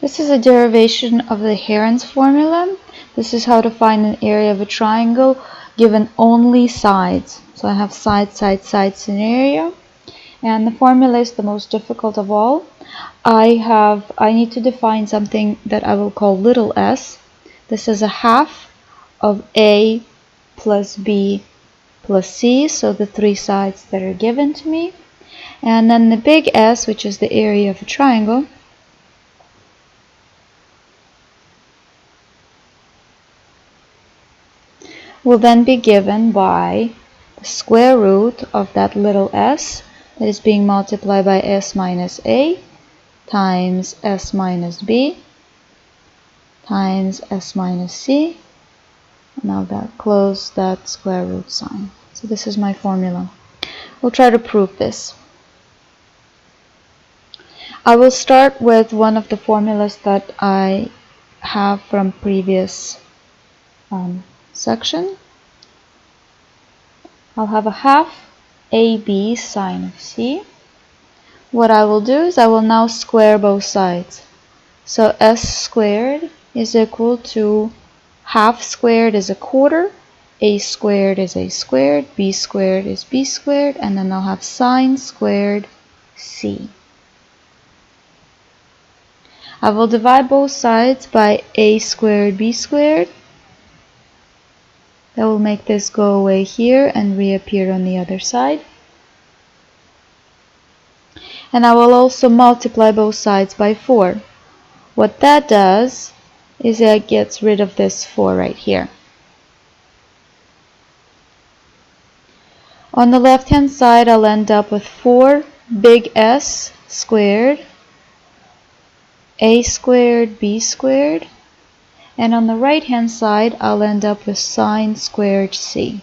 This is a derivation of the heron's formula. This is how to find an area of a triangle given only sides. So I have side, side, side scenario. And the formula is the most difficult of all. I need to define something that I will call little s. This is a half of a plus b plus c, so the three sides that are given to me. And then the big S, which is the area of a triangle, will then be given by the square root of that little s that is being multiplied by s minus a times s minus b times s minus c. Now that close that square root sign. So this is my formula. We'll try to prove this. I will start with one of the formulas that I have from previous section. I'll have a half AB sine of C. What I will do is I will now square both sides. So S squared is equal to half squared is a quarter, A squared is A squared, B squared is B squared, and then I'll have sine squared C. I will divide both sides by A squared B squared. That will make this go away here and reappear on the other side. And I will also multiply both sides by 4. What that does is it gets rid of this 4 right here. On the left hand side, I'll end up with 4 big S squared, A squared, B squared, and on the right hand side, I'll end up with sine squared C.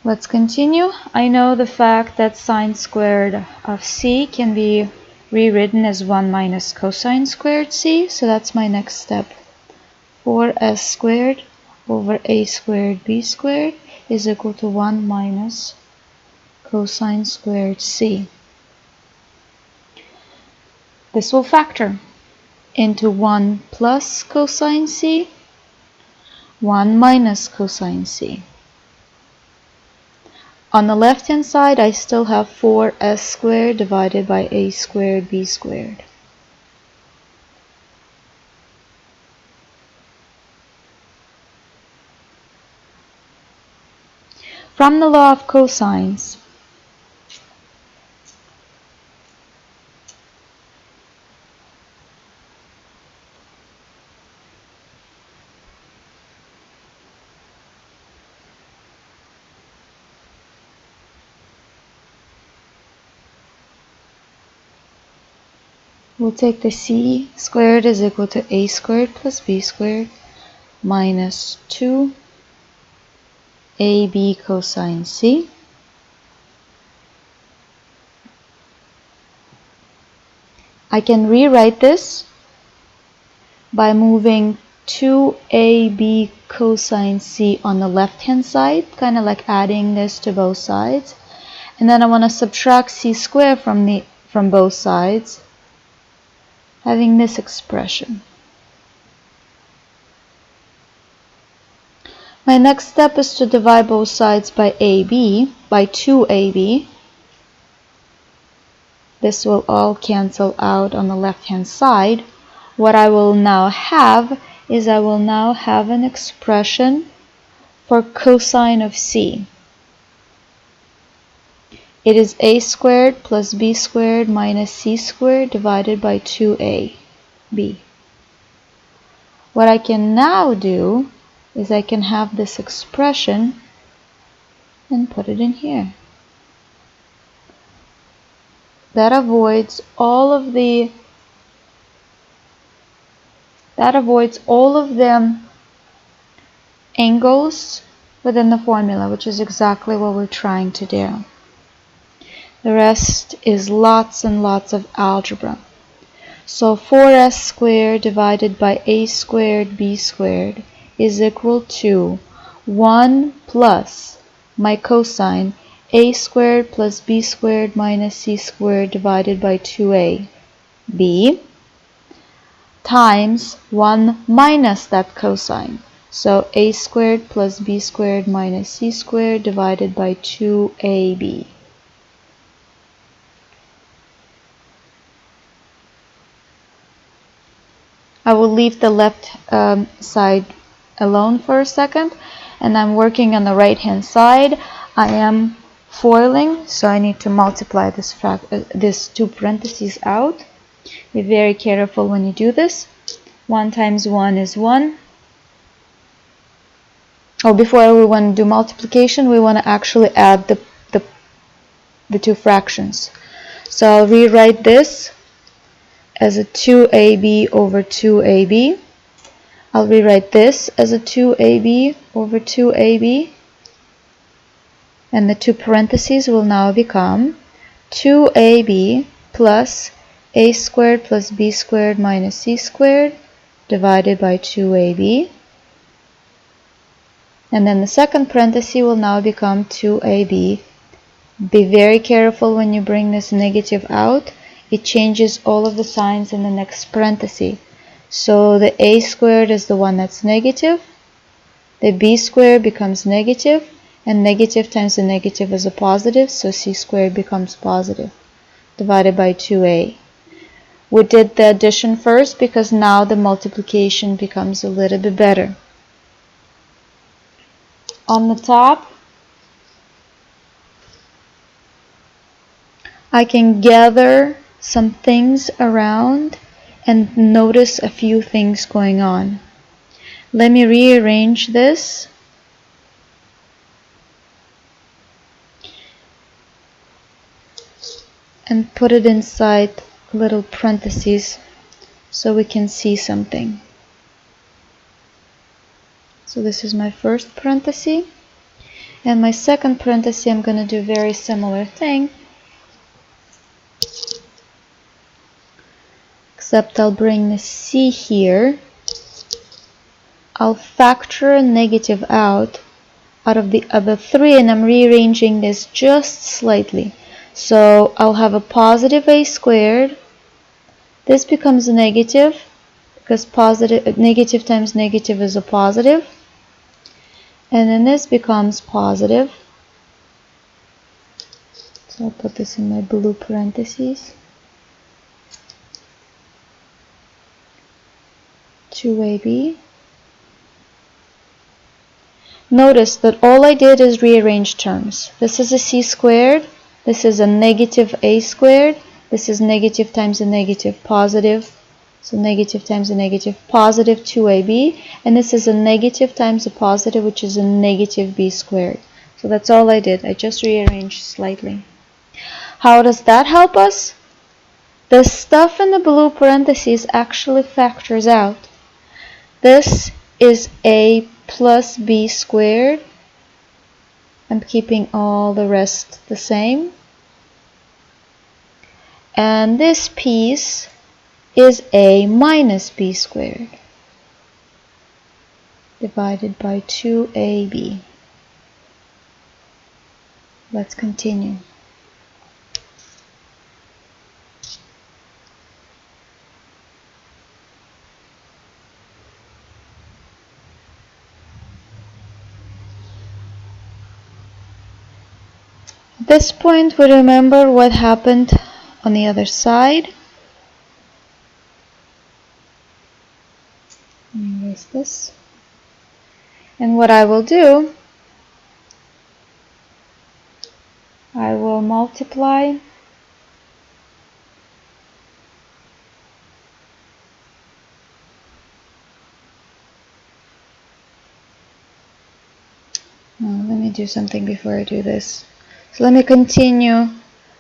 Let's continue. I know the fact that sine squared of C can be rewritten as 1 minus cosine squared C, so that's my next step. 4s squared over a squared b squared is equal to 1 minus cosine squared C. This will factor into 1 plus cosine C, 1 minus cosine C. On the left hand side, I still have 4s squared divided by a squared b squared. From the law of cosines, we'll take the c squared is equal to a squared plus b squared minus 2ab cosine c. I can rewrite this by moving 2ab cosine c on the left hand side, kind of like adding this to both sides. And then I want to subtract c squared from both sides, having this expression. My next step is to divide both sides by AB, by 2AB. This will all cancel out on the left-hand side. What I will now have is I will now have an expression for cosine of C. It is a squared plus b squared minus c squared divided by 2ab. What I can now do is I can have this expression and put it in here. That avoids all of the angles within the formula, which is exactly what we're trying to do. The rest is lots and lots of algebra. So 4s squared divided by a squared b squared is equal to 1 plus my cosine a squared plus b squared minus c squared divided by 2ab times 1 minus that cosine. So a squared plus b squared minus c squared divided by 2ab. I will leave the left side alone for a second, and I'm working on the right hand side. I am foiling, so I need to multiply this two parentheses out. Be very careful when you do this. 1 times 1 is 1. Oh, before we want to do multiplication, we want to actually add the two fractions. So I'll rewrite this as a 2ab over 2ab. I'll rewrite this as a 2ab over 2ab. And the two parentheses will now become 2ab plus a squared plus b squared minus c squared divided by 2ab. And then the second parenthesis will now become 2ab. Be very careful when you bring this negative out. It changes all of the signs in the next parenthesis. So the a squared is the one that's negative. The b squared becomes negative. And negative times the negative is a positive. So c squared becomes positive. Divided by 2a. We did the addition first because now the multiplication becomes a little bit better. On the top, I can gather some things around and notice a few things going on. Let me rearrange this. And put it inside little parentheses so we can see something. So this is my first parenthesis. And my second parenthesis, I'm going to do a very similar thing. Except I'll bring the c here. I'll factor a negative out of the other three, and I'm rearranging this just slightly. So I'll have a positive a squared. This becomes a negative because negative times negative is a positive. And then this becomes positive. So I'll put this in my blue parentheses. 2ab. Notice that all I did is rearrange terms. This is a c squared. This is a negative a squared. This is negative times a negative positive. So negative times a negative positive 2ab. And this is a negative times a positive, which is a negative b squared. So that's all I did. I just rearranged slightly. How does that help us? The stuff in the blue parentheses actually factors out. This is a plus b squared. I'm keeping all the rest the same. And this piece is a minus b squared divided by 2ab. Let's continue. At this point, we remember what happened on the other side. Let me erase this. And what I will do, I will multiply let me do something before I do this. So let me continue.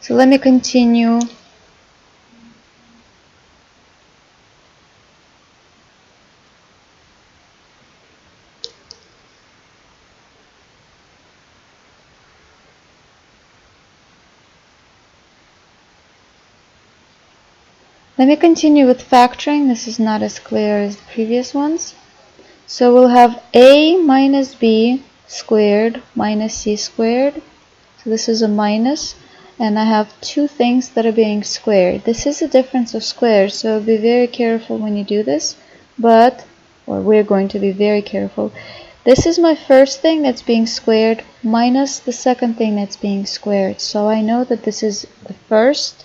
Let me continue with factoring. This is not as clear as the previous ones. So we'll have a minus b squared minus c squared So this is a minus, and I have two things that are being squared. This is a difference of squares, so be very careful when you do this, or we're going to be very careful. This is my first thing that's being squared minus the second thing that's being squared. So I know that this is the first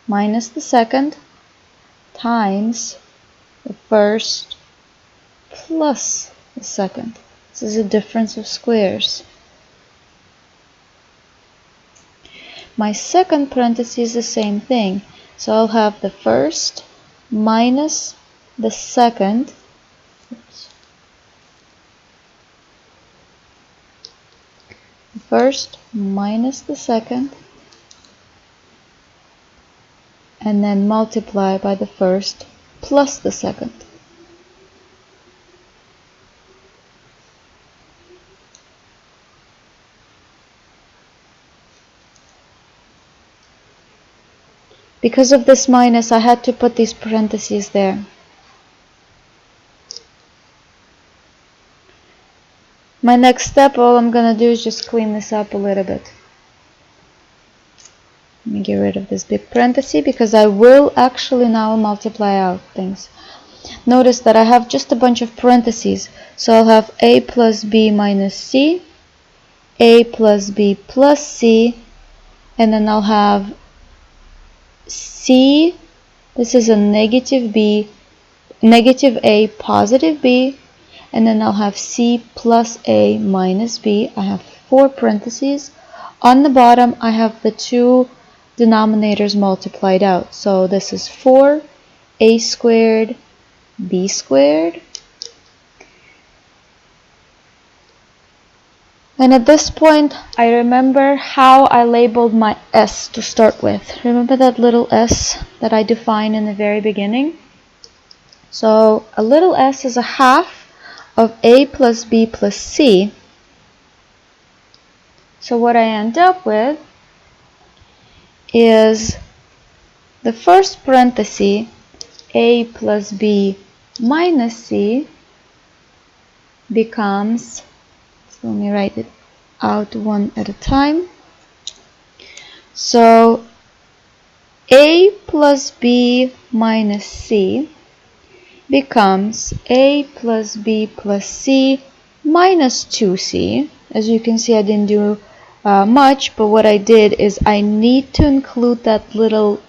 minus the second times the first plus the second. This is a difference of squares. My second parenthesis is the same thing. So I'll have the first minus the second. The first minus the second, and then multiply by the first plus the second. Because of this minus, I had to put these parentheses there. My next step, all I'm going to do is just clean this up a little bit. Let me get rid of this big parenthesis because I will actually now multiply out things. Notice that I have just a bunch of parentheses. So I'll have a plus b minus c, a plus b plus c, and then I'll have c, this is a negative b, negative a, positive b, and then I'll have c plus a minus b. I have four parentheses. On the bottom, I have the two denominators multiplied out. So this is 4a squared b squared. And at this point, I remember how I labeled my s to start with. Remember that little s that I defined in the very beginning? So a little s is a half of a plus b plus c. So what I end up with is the first parenthesis, a plus b minus c, becomes, so let me write it out one at a time. So a plus b minus c becomes a plus b plus c minus 2c. As you can see, I didn't do much, but what I did is I need to include that little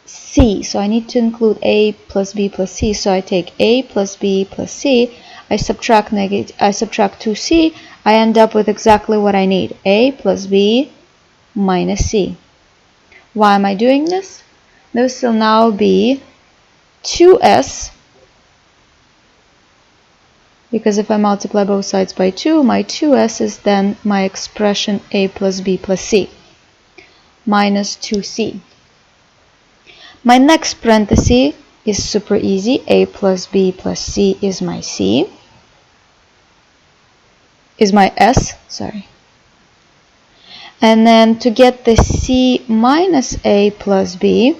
c. So I need to include a plus b plus c. So I take a plus b plus c, I subtract 2c, I end up with exactly what I need, a plus b minus c. Why am I doing this? This will now be 2s, because if I multiply both sides by 2, my 2s is then my expression a plus b plus c, minus 2c. My next parenthesis is super easy. A plus b plus c is my c, is my s, sorry. And then to get the c minus a plus b,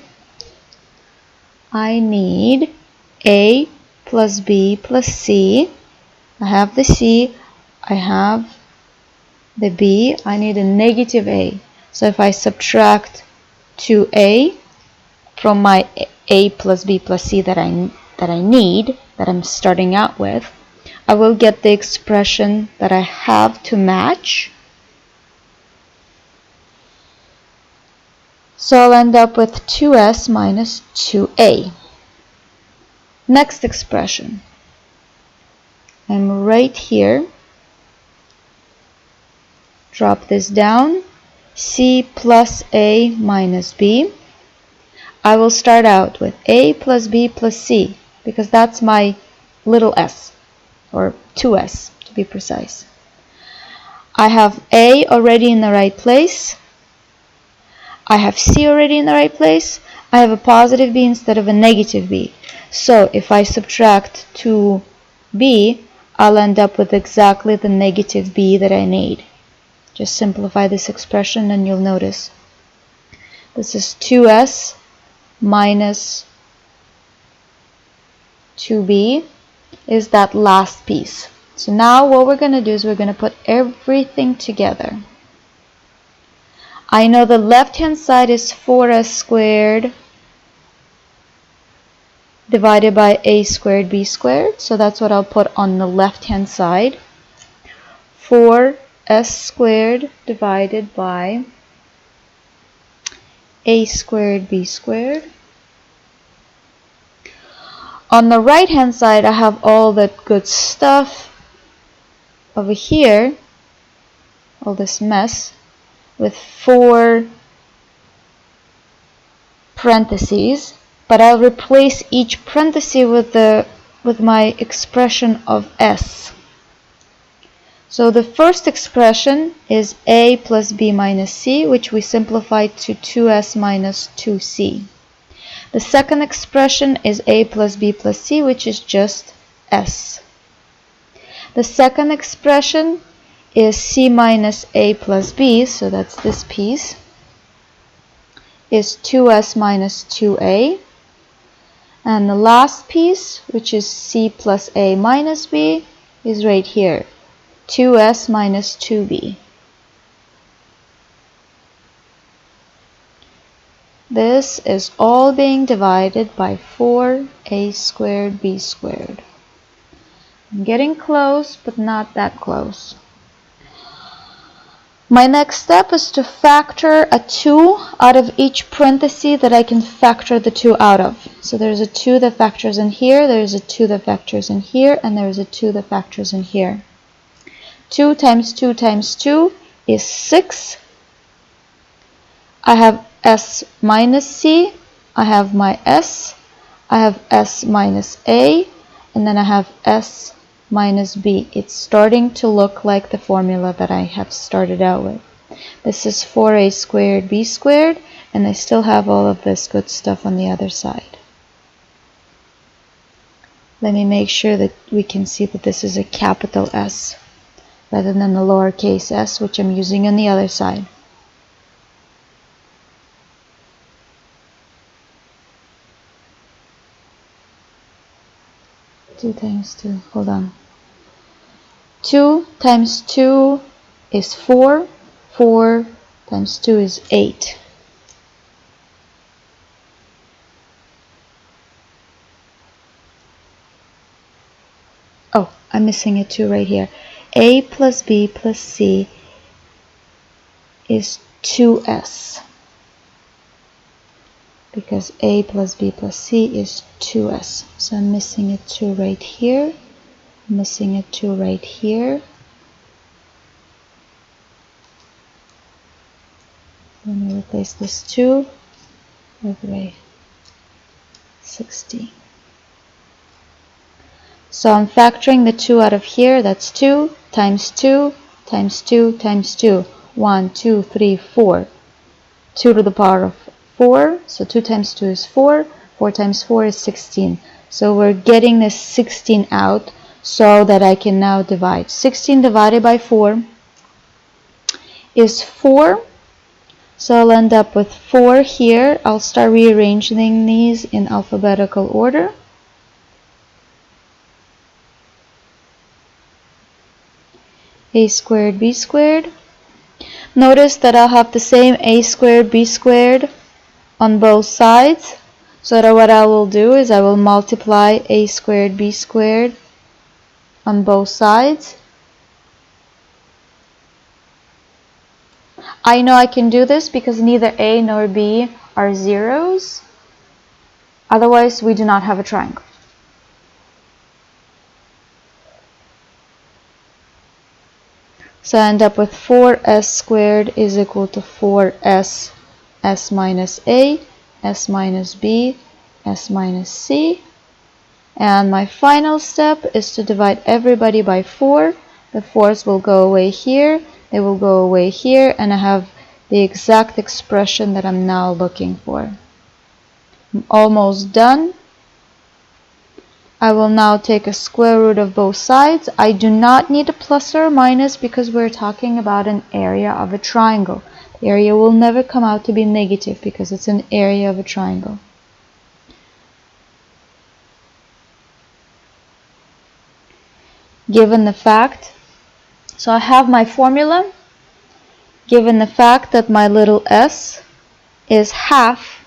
I need a plus b plus c. I have the c, I have the b, I need a negative a. So if I subtract 2a from my a plus b plus c that I need, that I'm starting out with, I will get the expression that I have to match. So I'll end up with 2s minus 2a. Next expression. I'm right here. Drop this down. C plus a minus b. I will start out with a plus b plus c, because that's my little s, or 2s to be precise. I have a already in the right place. I have c already in the right place. I have a positive b instead of a negative b. So if I subtract 2b, I'll end up with exactly the negative b that I need. Just simplify this expression and you'll notice. This is 2s minus 2b is that last piece. So now what we're going to do is we're going to put everything together. I know the left-hand side is 4s squared divided by a squared b squared. So that's what I'll put on the left-hand side. 4s squared divided by a squared b squared. On the right-hand side, I have all that good stuff over here, all this mess, with 4 parentheses, but I'll replace each parenthesis with my expression of s. So the first expression is a plus b minus c, which we simplified to 2s minus 2c. The second expression is a plus b plus c, which is just s. The second expression is c minus a plus b, so that's this piece, is 2s minus 2a. And the last piece, which is c plus a minus b, is right here, 2s minus 2b. This is all being divided by 4a squared b squared. I'm getting close, but not that close. My next step is to factor a 2 out of each parenthesis that I can factor the 2 out of. So there's a 2 that factors in here, there's a 2 that factors in here, and there's a 2 that factors in here. 2 times 2 times 2 is 6. I have s minus c, I have my s, I have s minus a, and then I have s minus b. It's starting to look like the formula that I have started out with. This is 4a squared b squared, and I still have all of this good stuff on the other side. Let me make sure that we can see that this is a capital S rather than the lowercase s, which I'm using on the other side. Two times 2, hold on. 2 times 2 is 4. 4 times 2 is 8. Oh, I'm missing a 2 right here. A plus B plus C is 2s. Because a plus b plus c is 2s. So I'm missing a 2 right here, missing a 2 right here. Let me replace this 2 with a 16. So I'm factoring the 2 out of here. That's 2 times 2 times 2 times 2. 1, 2, 3, 4. 2 to the power of 4, so 2 times 2 is 4, 4 times 4 is 16. So we're getting this 16 out so that I can now divide. 16 divided by 4 is 4, so I'll end up with 4 here. I'll start rearranging these in alphabetical order. A squared b squared. Notice that I'll have the same a squared b squared on both sides, so that what I will do is I will multiply a squared b squared on both sides. I know I can do this because neither a nor b are zeros, otherwise we do not have a triangle. So I end up with 4s squared is equal to 4s, s minus a, s minus b, s minus c. And my final step is to divide everybody by 4. The 4's will go away here, they will go away here, and I have the exact expression that I'm now looking for. I'm almost done. I will now take a square root of both sides. I do not need a plus or a minus because we're talking about an area of a triangle. The area will never come out to be negative because it's an area of a triangle. Given the fact, so I have my formula. given the fact that my little s is half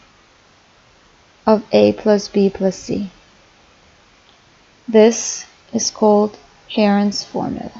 of a plus b plus c. This is called Heron's formula.